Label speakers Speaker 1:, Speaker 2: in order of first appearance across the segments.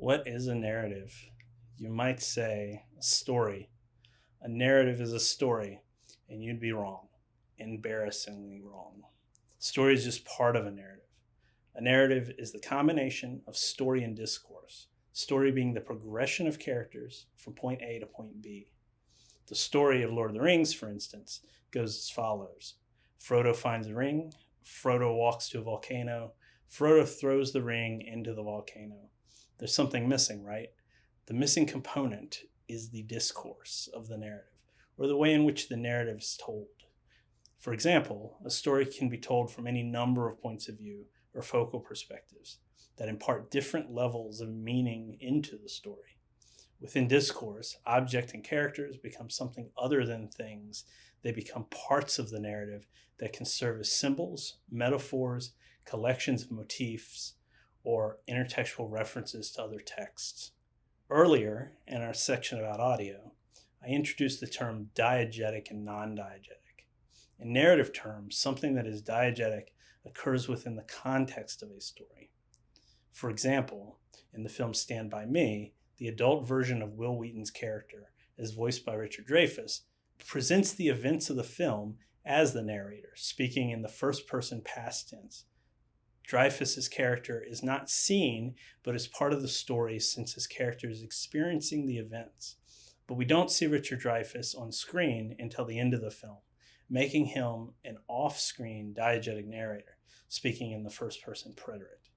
Speaker 1: What is a narrative? You might say a story. A narrative is a story, and you'd be wrong. Embarrassingly wrong. Story is just part of a narrative. A narrative is the combination of story and discourse, story being the progression of characters from point A to point B. The story of Lord of the Rings, for instance, goes as follows. Frodo finds a ring, Frodo walks to a volcano, Frodo throws the ring into the volcano. There's something missing, right? The missing component is the discourse of the narrative, or the way in which the narrative is told. For example, a story can be told from any number of points of view or focal perspectives that impart different levels of meaning into the story. Within discourse, object and characters become something other than things. They become parts of the narrative that can serve as symbols, metaphors, collections of motifs, or intertextual references to other texts. Earlier, in our section about audio, I introduced the term diegetic and non-diegetic. In narrative terms, something that is diegetic occurs within the context of a story. For example, in the film Stand By Me, the adult version of Will Wheaton's character, as voiced by Richard Dreyfuss, presents the events of the film as the narrator, speaking in the first-person past tense. Dreyfuss's character is not seen, but is part of the story since his character is experiencing the events. But we don't see Richard Dreyfuss on screen until the end of the film, making him an off-screen diegetic narrator, speaking in the first-person preterite.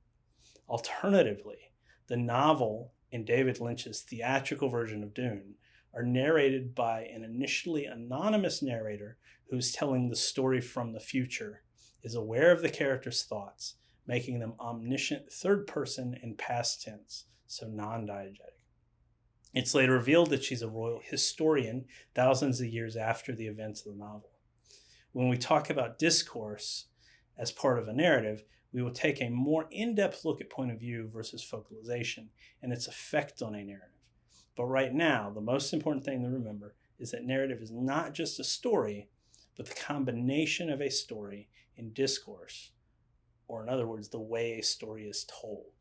Speaker 1: Alternatively, the novel and David Lynch's theatrical version of Dune are narrated by an initially anonymous narrator who's telling the story from the future, is aware of the character's thoughts, making them omniscient third person and past tense, so non-diegetic. It's later revealed that she's a royal historian thousands of years after the events of the novel. When we talk about discourse as part of a narrative, we will take a more in-depth look at point of view versus focalization and its effect on a narrative. But right now, the most important thing to remember is that narrative is not just a story, but the combination of a story and discourse, or in other words, the way a story is told.